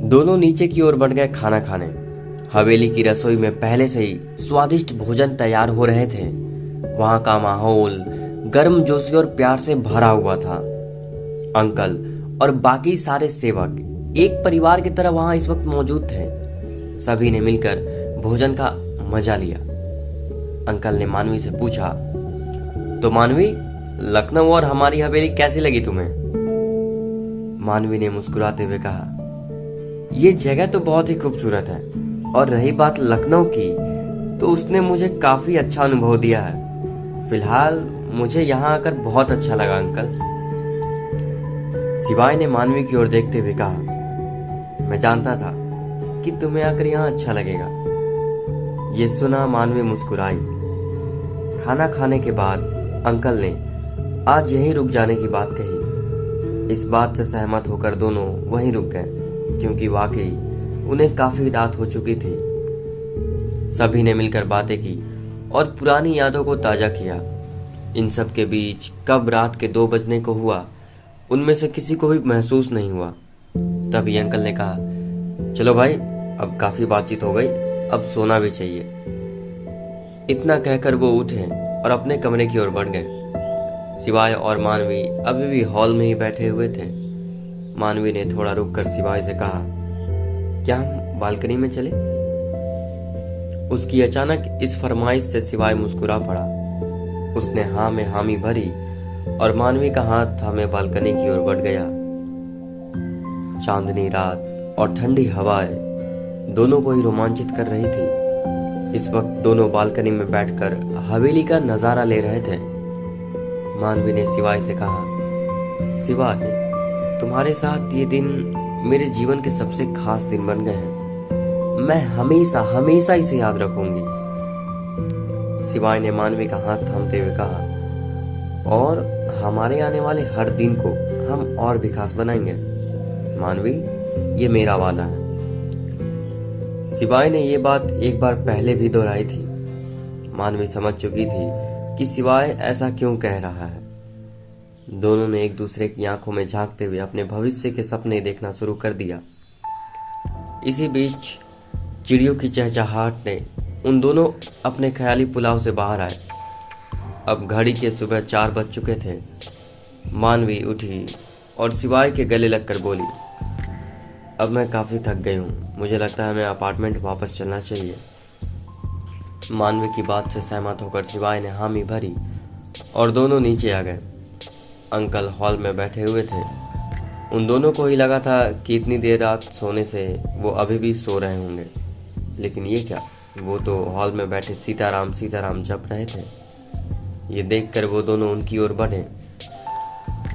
दोनों नीचे की ओर बढ़ गए खाना खाने। हवेली की रसोई में पहले से ही स्वादिष्ट भोजन तैयार हो रहे थे। वहां का माहौल गर्म जोशी और प्यार से भरा हुआ था। अंकल और बाकी सारे सेवक एक परिवार की तरह वहां इस वक्त मौजूद थे। सभी ने मिलकर भोजन का मजा लिया। अंकल ने मानवी से पूछा, तो मानवी, लखनऊ और हमारी हवेली कैसी लगी तुम्हें? मानवी ने मुस्कुराते हुए कहा, ये जगह तो बहुत ही खूबसूरत है, और रही बात लखनऊ की, तो उसने मुझे काफी अच्छा अनुभव दिया है। फिलहाल मुझे यहाँ आकर बहुत अच्छा लगा अंकल। शिवाय ने मानवी की ओर देखते हुए कहा, मैं जानता था कि तुम्हें आकर यहाँ अच्छा लगेगा। ये सुना मानवी मुस्कुराई। खाना खाने के बाद अंकल ने आज यहीं रुक जाने की बात कही। इस बात से सहमत होकर दोनों वहीं रुक गए, क्योंकि वाकई उन्हें काफी रात हो चुकी थी। सभी ने मिलकर बातें की और पुरानी यादों को ताजा किया। इन सब के बीच कब रात के 2 बजने को हुआ, उनमें से किसी को भी महसूस नहीं हुआ। तभी अंकल ने कहा, चलो भाई, अब काफी बातचीत हो गई, अब सोना भी चाहिए। इतना कहकर वो उठे और अपने कमरे की ओर बढ़ गए। शिवाय और मानवी अभी भी हॉल में ही बैठे हुए थे। मानवी ने थोड़ा रुककर शिवाय से कहा, क्या हम बालकनी में चले? उसकी अचानक इस फरमाइश से शिवाय मुस्कुरा पड़ा। उसने हाँ में हामी भरी और मानवी का हाथ थामे बालकनी की ओर बढ़ गया। चांदनी रात और ठंडी हवाएं दोनों को ही रोमांचित कर रही थी। इस वक्त दोनों बालकनी में बैठकर हवेली का नजारा ले रहे थे। मानवी ने शिवाय से कहा, शिवाय, तुम्हारे साथ ये दिन मेरे जीवन के सबसे खास दिन बन गए हैं। मैं हमेशा हमेशा इसे याद रखूंगी। शिवाय ने मानवी का हाथ थामते हुए कहा, और हमारे आने वाले हर दिन को हम और भी खास बनाएंगे। मानवी, ये मेरा वादा है। शिवाय ने ये बात एक बार पहले भी दोहराई थी। मानवी समझ चुकी थी कि शिवाय ऐसा क्यों कह रहा है। दोनों ने एक दूसरे की आंखों में झांकते हुए अपने भविष्य के सपने देखना शुरू कर दिया। इसी बीच चिड़ियों की चहचहाहट ने उन दोनों अपने ख्याली पुलाव से बाहर आए। अब घड़ी के सुबह 4 बज चुके थे। मानवी उठी और शिवाय के गले लगकर बोली, अब मैं काफी थक गई हूँ, मुझे लगता है हमें अपार्टमेंट वापस चलना चाहिए। मानवी की बात से सहमत होकर शिवाय ने हामी भरी और दोनों नीचे आ गए। अंकल हॉल में बैठे हुए थे। उन दोनों को ही लगा था कि इतनी देर रात सोने से वो अभी भी सो रहे होंगे, लेकिन ये क्या, वो तो हॉल में बैठे सीताराम सीताराम जप रहे थे। ये देखकर वो दोनों उनकी ओर बढ़े।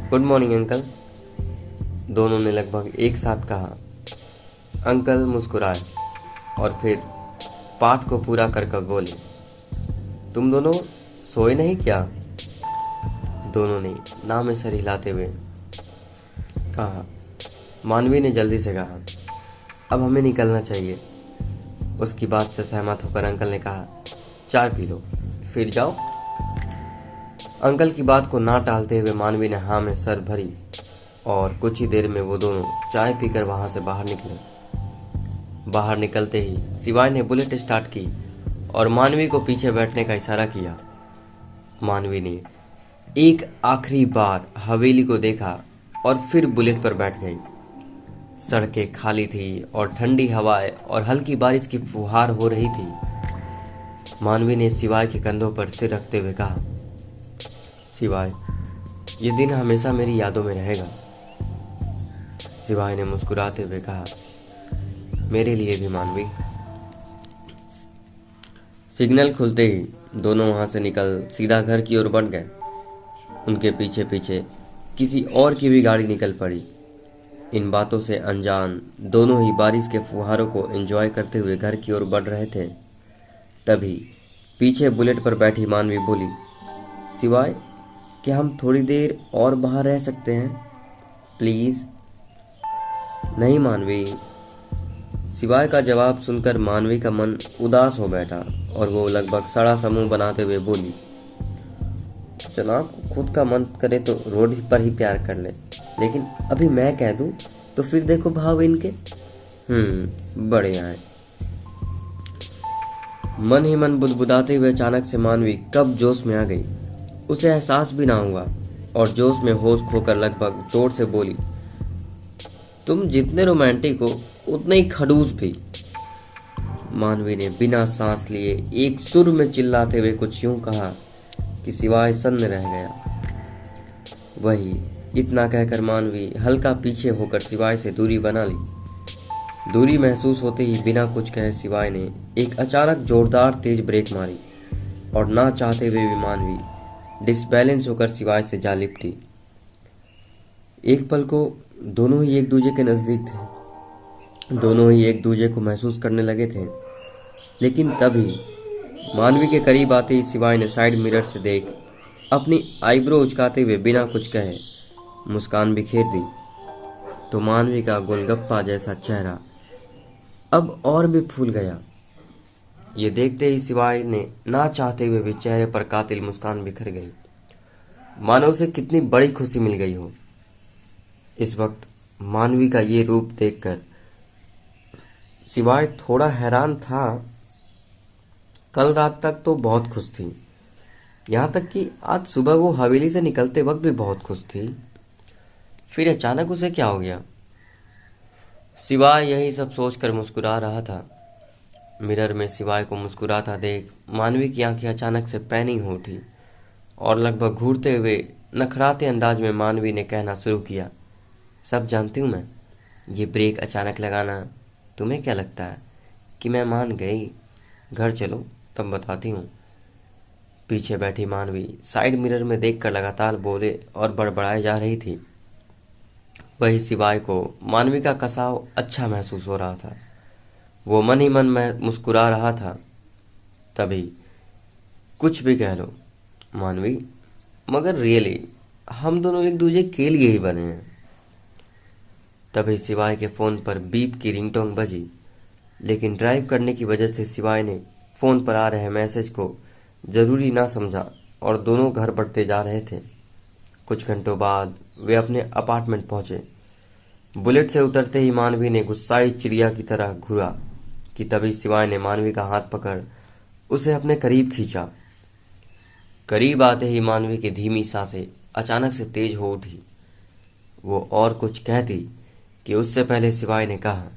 गुड मॉर्निंग अंकल, दोनों ने लगभग एक साथ कहा। अंकल मुस्कुराए और फिर पाठ को पूरा कर बोले, तुम दोनों सोए नहीं क्या? दोनों ने ना में सर हिलाते हुए कहा। मानवी ने जल्दी से कहा, अब हमें निकलना चाहिए। उसकी बात से सहमत होकर अंकल ने कहा, चाय पी लो फिर जाओ। अंकल की बात को ना टालते हुए मानवी ने हाँ में सर भरी और कुछ ही देर में वो दोनों चाय पीकर वहां से बाहर निकले। बाहर निकलते ही शिवाय ने बुलेट स्टार्ट की और मानवी को पीछे बैठने का इशारा किया। मानवी ने एक आखिरी बार हवेली को देखा और फिर बुलेट पर बैठ गई। सड़कें खाली थी और ठंडी हवाएं और हल्की बारिश की फुहार हो रही थी। मानवी ने शिवाय के कंधों पर सिर रखते हुए कहा, शिवाय, ये दिन हमेशा मेरी यादों में रहेगा। शिवाय ने मुस्कुराते हुए कहा, मेरे लिए भी मानवी। सिग्नल खुलते ही दोनों वहां से निकल सीधा घर की ओर बढ़ गए। उनके पीछे पीछे किसी और की भी गाड़ी निकल पड़ी। इन बातों से अनजान दोनों ही बारिश के फुहारों को एंजॉय करते हुए घर की ओर बढ़ रहे थे। तभी पीछे बुलेट पर बैठी मानवी बोली, शिवाय, क्या हम थोड़ी देर और बाहर रह सकते हैं प्लीज? नहीं मानवी। शिवाय का जवाब सुनकर मानवी का मन उदास हो बैठा और वो लगभग सड़ा सा मुंह बनाते हुए बोली, जनाब, खुद का मन करे तो रोड पर ही प्यार कर ले, लेकिन अभी मैं कह दूं तो फिर देखो भाव इनके। बढ़िया है। मन ही मन बुदबुदाते हुए अचानक से मानवी कब जोश में आ गई, उसे एहसास भी ना हुआ, और जोश में होश खोकर लगभग जोर से बोली, तुम जितने रोमांटिक हो उतने ही खड़ूस भी। मानवी ने बिना सांस लिए एक सुर में चिल्लाते हुए कुछ यूं कहा कि सिवाय सन्न रह गया। वही इतना कहकर मानवी हल्का पीछे होकर सिवाय से दूरी बना ली। दूरी महसूस होते ही बिना कुछ कहे सिवाय ने एक अचानक जोरदार तेज ब्रेक मारी, और ना चाहते हुए भी मानवी डिसबैलेंस होकर सिवाय से जा लिपटी। एक पल को दोनों ही एक दूसरे के नजदीक थे, दोनों ही एक दूसरे को महसूस करने लगे थे, लेकिन तभी मानवी के करीब आते ही सिवाय ने साइड मिरर से देख अपनी आईब्रो उचकाते हुए बिना कुछ कहे मुस्कान बिखेर दी। तो मानवी का गोलगप्पा जैसा चेहरा अब और भी फूल गया। ये देखते ही सिवाय ने ना चाहते हुए भी चेहरे पर कातिल मुस्कान बिखर गई, मानो उसे कितनी बड़ी खुशी मिल गई हो। इस वक्त मानवी का ये रूप देखकर सिवाय थोड़ा हैरान था। कल रात तक तो बहुत खुश थी, यहाँ तक कि आज सुबह वो हवेली से निकलते वक्त भी बहुत खुश थी। फिर अचानक उसे क्या हो गया? सिवाय यही सब सोचकर मुस्कुरा रहा था। मिरर में सिवाय को मुस्कुराता देख मानवी की आंखें अचानक से पैनी हो उठी, और लगभग घूरते हुए नखराते अंदाज में मानवी ने कहना शुरू किया, सब जानती हूँ मैं, ये ब्रेक अचानक लगाना तुम्हें क्या लगता है कि मैं मान गई? घर चलो तब बताती हूँ। पीछे बैठी मानवी साइड मिरर में देखकर लगातार बोले और बड़बड़ाए जा रही थी। वही सिवाय को मानवी का कसाव अच्छा महसूस हो रहा था। वो मन ही मन में मुस्कुरा रहा था। तभी, कुछ भी कह लो मानवी, मगर रियली हम दोनों एक दूसरे के लिए ही बने हैं। तभी सिवाय के फोन पर बीप की रिंगटोन बजी, लेकिन ड्राइव करने की वजह से सिवाय ने फोन पर आ रहे मैसेज को जरूरी ना समझा और दोनों घर बढ़ते जा रहे थे। कुछ घंटों बाद वे अपने अपार्टमेंट पहुंचे। बुलेट से उतरते ही मानवी ने गुस्साई चिड़िया की तरह घूरा कि तभी सिवाय ने मानवी का हाथ पकड़ उसे अपने करीब खींचा। करीब आते ही मानवी की धीमी सांसें अचानक से तेज हो उठी। वो और कुछ कहती कि उससे पहले सिवाय ने कहा,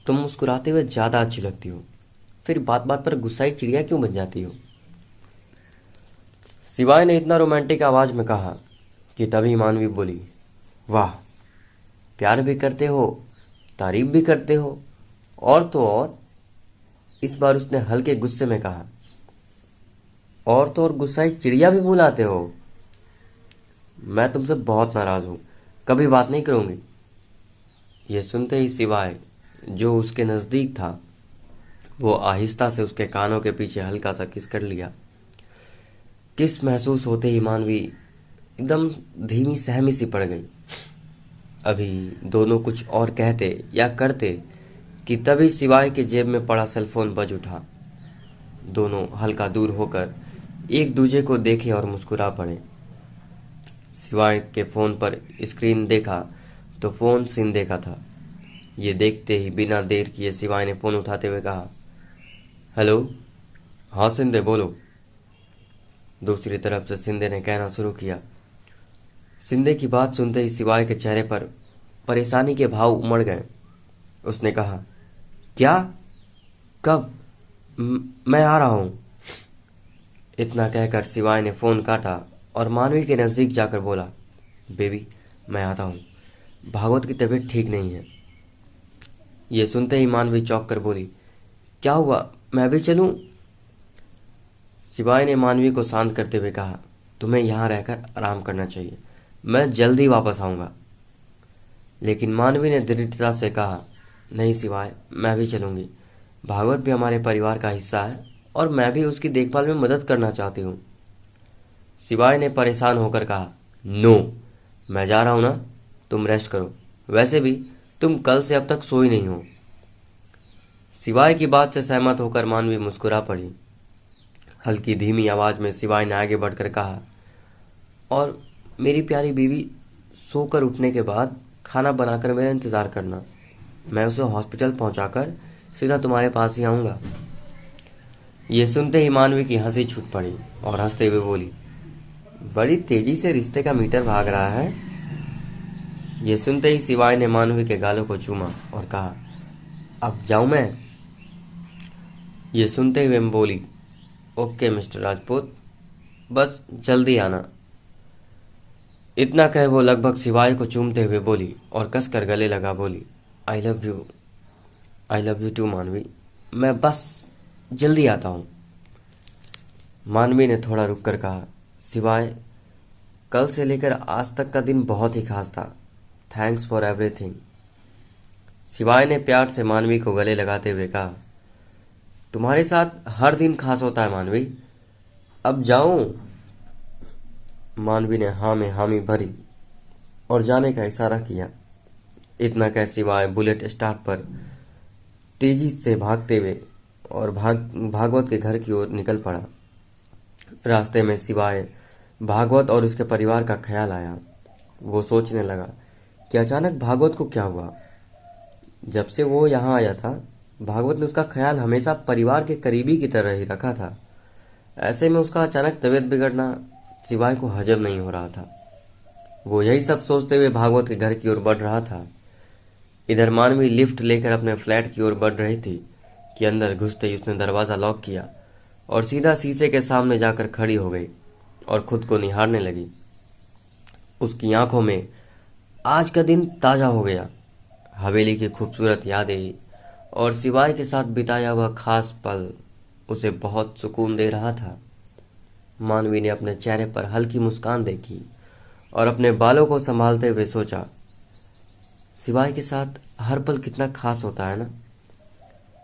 तुम मुस्कुराते हुए ज्यादा अच्छी लगती हो, फिर बात बात पर गुस्साई चिड़िया क्यों बन जाती हो? सिवाय ने इतना रोमांटिक आवाज में कहा कि तभी मानवी बोली, वाह, प्यार भी करते हो, तारीफ भी करते हो, और तो और। इस बार उसने हल्के गुस्से में कहा, और तो और गुस्साई चिड़िया भी बुलाते हो? मैं तुमसे बहुत नाराज हूं, कभी बात नहीं करूंगी। यह सुनते ही सिवाय, जो उसके नजदीक था, वो आहिस्ता से उसके कानों के पीछे हल्का सा किस कर लिया। किस महसूस होते ही मानवी एकदम धीमी सहमी सी पड़ गई। अभी दोनों कुछ और कहते या करते कि तभी सिवाय के जेब में पड़ा सेलफोन बज उठा। दोनों हल्का दूर होकर एक दूसरे को देखे और मुस्कुरा पड़े। सिवाय के फोन पर स्क्रीन देखा तो फोन सिंधे का था। ये देखते ही बिना देर किए सिवाय ने फोन उठाते हुए कहा, हेलो। हाँ सिंधे, बोलो। दूसरी तरफ से सिंधे ने कहना शुरू किया। सिंधे की बात सुनते ही सिवाय के चेहरे पर परेशानी के भाव उमड़ गए। उसने कहा, क्या? कब? मैं आ रहा हूं। इतना कहकर सिवाय ने फोन काटा और मानवी के नजदीक जाकर बोला, बेबी मैं आता हूं, भागवत की तबीयत ठीक नहीं है। ये सुनते ही मानवी चौंक कर बोली, क्या हुआ, मैं भी चलूं? सिवाय ने मानवी को शांत करते हुए कहा, तुम्हें यहां रहकर आराम करना चाहिए, मैं जल्दी वापस आऊंगा। लेकिन मानवी ने दृढ़ता से कहा, नहीं सिवाय, मैं भी चलूंगी, भागवत भी हमारे परिवार का हिस्सा है और मैं भी उसकी देखभाल में मदद करना चाहती हूँ। सिवाय ने परेशान होकर कहा, नो, मैं जा रहा हूं ना, तुम रेस्ट करो, वैसे भी तुम कल से अब तक सोई नहीं हो। सिवाय की बात से सहमत होकर मानवी मुस्कुरा पड़ी। हल्की धीमी आवाज में सिवाय ने आगे बढ़कर कहा, और मेरी प्यारी बीवी सोकर उठने के बाद खाना बनाकर मेरा इंतज़ार करना। मैं उसे हॉस्पिटल पहुंचाकर सीधा तुम्हारे पास ही आऊँगा। ये सुनते ही मानवी की हंसी छूट पड़ी और हंसते हुए बोली, बड़ी तेजी से रिश्ते का मीटर भाग रहा है। ये सुनते ही शिवाय ने मानवी के गालों को चूमा और कहा, अब जाऊं मैं? ये सुनते हुए मैं बोली, ओके मिस्टर राजपूत, बस जल्दी आना। इतना कह वो लगभग शिवाय को चूमते हुए बोली और कसकर गले लगा बोली, I love you, I love you too Manvi, मैं बस जल्दी आता हूँ। मानवी ने थोड़ा रुक कर कहा, शिवाय, कल से लेकर आज तक का दिन बहुत ही खास था। Thanks for everything. शिवाय ने प्यार से मानवी को गले लगाते हुए कहा, तुम्हारे साथ हर दिन खास होता है मानवी, अब जाऊं? मानवी ने हाँ में हामी भरी और जाने का इशारा किया। इतना कह शिवाय बुलेट स्टार्ट पर तेजी से भागते हुए और भागवत के घर की ओर निकल पड़ा। रास्ते में शिवाय भागवत और उसके परिवार का ख्याल आया। वो सोचने लगा कि अचानक भागवत को क्या हुआ। जब से वो यहाँ आया था, भागवत ने उसका ख्याल हमेशा परिवार के करीबी की तरह ही रखा था। ऐसे में उसका अचानक तबीयत बिगड़ना शिवाय को हजम नहीं हो रहा था। वो यही सब सोचते हुए भागवत के घर की ओर बढ़ रहा था। इधर मानवी लिफ्ट लेकर अपने फ्लैट की ओर बढ़ रही थी कि अंदर घुसते ही उसने दरवाज़ा लॉक किया और सीधा शीशे के सामने जाकर खड़ी हो गई और खुद को निहारने लगी। उसकी आंखों में आज का दिन ताज़ा हो गया। हवेली की खूबसूरत यादें और शिवाय के साथ बिताया हुआ खास पल उसे बहुत सुकून दे रहा था। मानवी ने अपने चेहरे पर हल्की मुस्कान देखी और अपने बालों को संभालते हुए सोचा, शिवाय के साथ हर पल कितना खास होता है ना।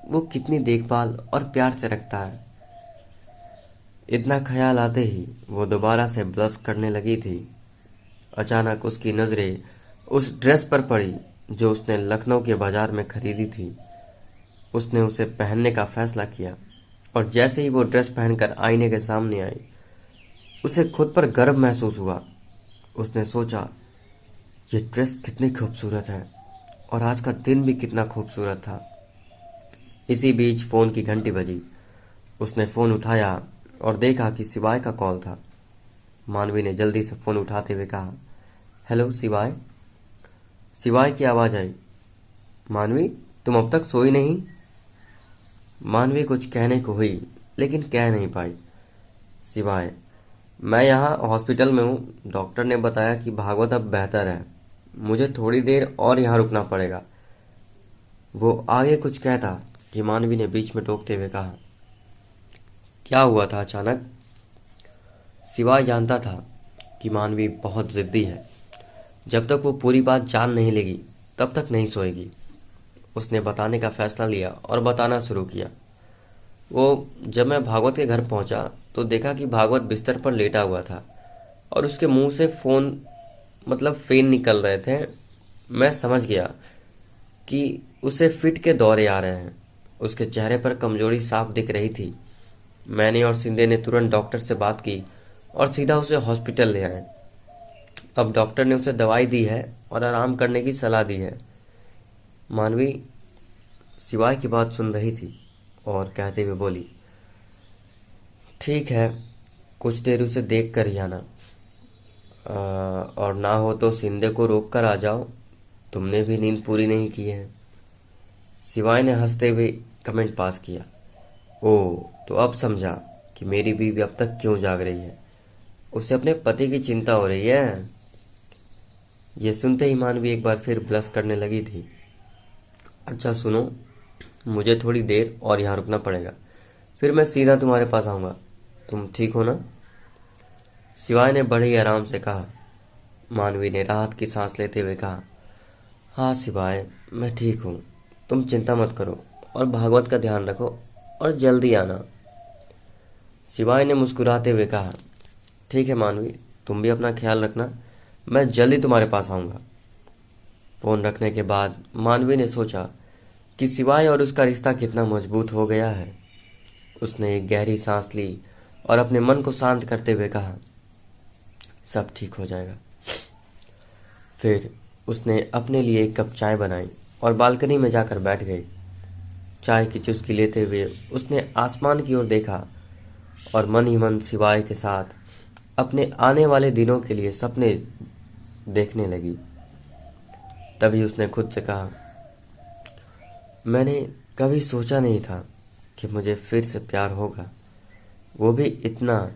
वो कितनी देखभाल और प्यार से रखता है। इतना ख्याल आते ही वो दोबारा से ब्लश करने लगी थी। अचानक उसकी नज़रें उस ड्रेस पर पड़ी जो उसने लखनऊ के बाजार में खरीदी थी। उसने उसे पहनने का फैसला किया और जैसे ही वो ड्रेस पहनकर आईने के सामने आई, उसे खुद पर गर्व महसूस हुआ। उसने सोचा, ये ड्रेस कितनी खूबसूरत है और आज का दिन भी कितना खूबसूरत था। इसी बीच फ़ोन की घंटी बजी। उसने फ़ोन उठाया और देखा कि शिवाय का कॉल था। मानवी ने जल्दी से फ़ोन उठाते हुए कहा, हेलो शिवाय। शिवाय की आवाज़ आई, मानवी तुम अब तक सोई नहीं? मानवी कुछ कहने को हुई लेकिन कह नहीं पाई। शिवाय, मैं यहाँ हॉस्पिटल में हूँ। डॉक्टर ने बताया कि भागवत अब बेहतर है। मुझे थोड़ी देर और यहाँ रुकना पड़ेगा। वो आगे कुछ कहता कि मानवी ने बीच में टोकते हुए कहा, क्या हुआ था अचानक? शिवाय जानता था कि मानवी बहुत ज़िद्दी है। जब तक वो पूरी बात जान नहीं लेगी तब तक नहीं सोएगी। उसने बताने का फैसला लिया और बताना शुरू किया। जब मैं भागवत के घर पहुंचा तो देखा कि भागवत बिस्तर पर लेटा हुआ था और उसके मुंह से फेन निकल रहे थे। मैं समझ गया कि उसे फिट के दौरे आ रहे हैं। उसके चेहरे पर कमजोरी साफ दिख रही थी। मैंने और सिंधे ने तुरंत डॉक्टर से बात की और सीधा उसे हॉस्पिटल ले आए। अब डॉक्टर ने उसे दवाई दी है और आराम करने की सलाह दी है। मानवी शिवाय की बात सुन रही थी और कहते हुए बोली, ठीक है, कुछ देर उसे देख कर ही आना। और ना हो तो सिंधे को रोक कर आ जाओ, तुमने भी नींद पूरी नहीं की है। शिवाय ने हंसते हुए कमेंट पास किया, ओह तो अब समझा कि मेरी बीवी अब तक क्यों जाग रही है। उसे अपने पति की चिंता हो रही है। ये सुनते ही मानवी एक बार फिर ब्लश करने लगी थी। अच्छा सुनो, मुझे थोड़ी देर और यहाँ रुकना पड़ेगा, फिर मैं सीधा तुम्हारे पास आऊँगा। तुम ठीक हो ना? शिवाय ने बड़े ही आराम से कहा। मानवी ने राहत की सांस लेते हुए कहा, हाँ शिवाय, मैं ठीक हूँ। तुम चिंता मत करो और भागवत का ध्यान रखो और जल्दी आना। शिवाय ने मुस्कुराते हुए कहा, ठीक है मानवी, तुम भी अपना ख्याल रखना, मैं जल्दी तुम्हारे पास आऊँगा। फ़ोन रखने के बाद मानवी ने सोचा कि शिवाय और उसका रिश्ता कितना मजबूत हो गया है। उसने एक गहरी सांस ली और अपने मन को शांत करते हुए कहा, सब ठीक हो जाएगा। फिर उसने अपने लिए एक कप चाय बनाई और बालकनी में जाकर बैठ गई। चाय की चुस्की लेते हुए उसने आसमान की ओर देखा और मन ही मन शिवाय के साथ अपने आने वाले दिनों के लिए सपने देखने लगी। तभी उसने खुद से कहा, मैंने कभी सोचा नहीं था कि मुझे फिर से प्यार होगा, वो भी इतना।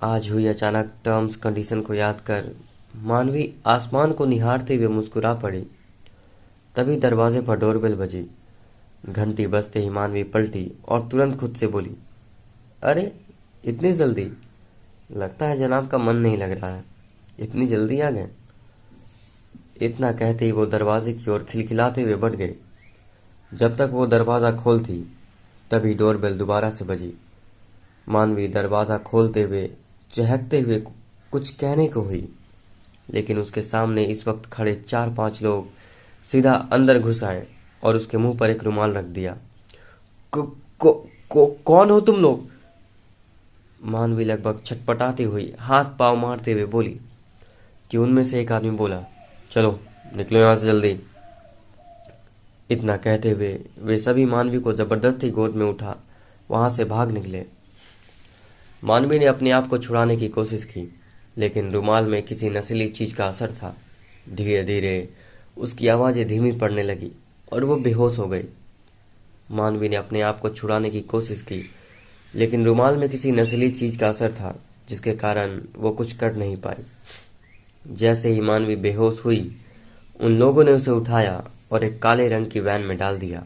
आज हुई अचानक टर्म्स कंडीशन को याद कर मानवी आसमान को निहारते हुए मुस्कुरा पड़ी। तभी दरवाजे पर डोरबेल बजी। घंटी बजते ही मानवी पलटी और तुरंत खुद से बोली, अरे इतनी जल्दी? लगता है जनाब का मन नहीं लग रहा है, इतनी जल्दी आ गए। इतना कहते ही वो दरवाजे की ओर खिलखिलाते हुए बढ़ गए। जब तक वो दरवाज़ा खोलती तभी डोरबेल दोबारा से बजी। मानवी दरवाज़ा खोलते हुए चहकते हुए कुछ कहने को हुई, लेकिन उसके सामने इस वक्त खड़े 4-5 लोग सीधा अंदर घुस आए और उसके मुंह पर एक रुमाल रख दिया। कौन हो तुम लोग? मानवी लगभग छटपटाती हुई हाथ पांव मारते हुए बोली कि उनमें से एक आदमी बोला, चलो निकलो यहाँ से जल्दी। इतना कहते हुए वे सभी मानवी को जबरदस्ती गोद में उठा वहां से भाग निकले। मानवी ने अपने आप को छुड़ाने की कोशिश की, लेकिन रुमाल में किसी नशीली चीज का असर था। धीरे धीरे उसकी आवाजें धीमी पड़ने लगी और वो बेहोश हो गई। मानवी ने अपने आप को छुड़ाने की कोशिश की, लेकिन रुमाल में किसी नशीली चीज का असर था, जिसके कारण वो कुछ कर नहीं पाई। जैसे ही मानवी बेहोश हुई, उन लोगों ने उसे उठाया और एक काले रंग की वैन में डाल दिया।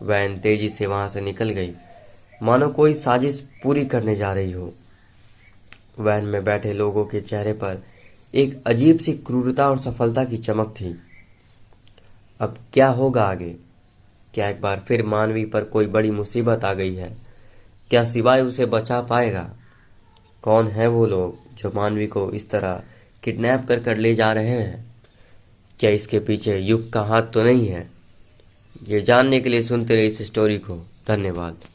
वैन तेजी से वहां से निकल गई, मानो कोई साजिश पूरी करने जा रही हो। वैन में बैठे लोगों के चेहरे पर एक अजीब सी क्रूरता और सफलता की चमक थी। अब क्या होगा आगे? क्या एक बार फिर मानवी पर कोई बड़ी मुसीबत आ गई है? क्या शिवाय उसे बचा पाएगा? कौन है वो लोग जो मानवी को इस तरह किडनैप कर ले जा रहे हैं? क्या इसके पीछे युग का हाथ तो नहीं है? ये जानने के लिए सुनते रहिए इस स्टोरी को। धन्यवाद।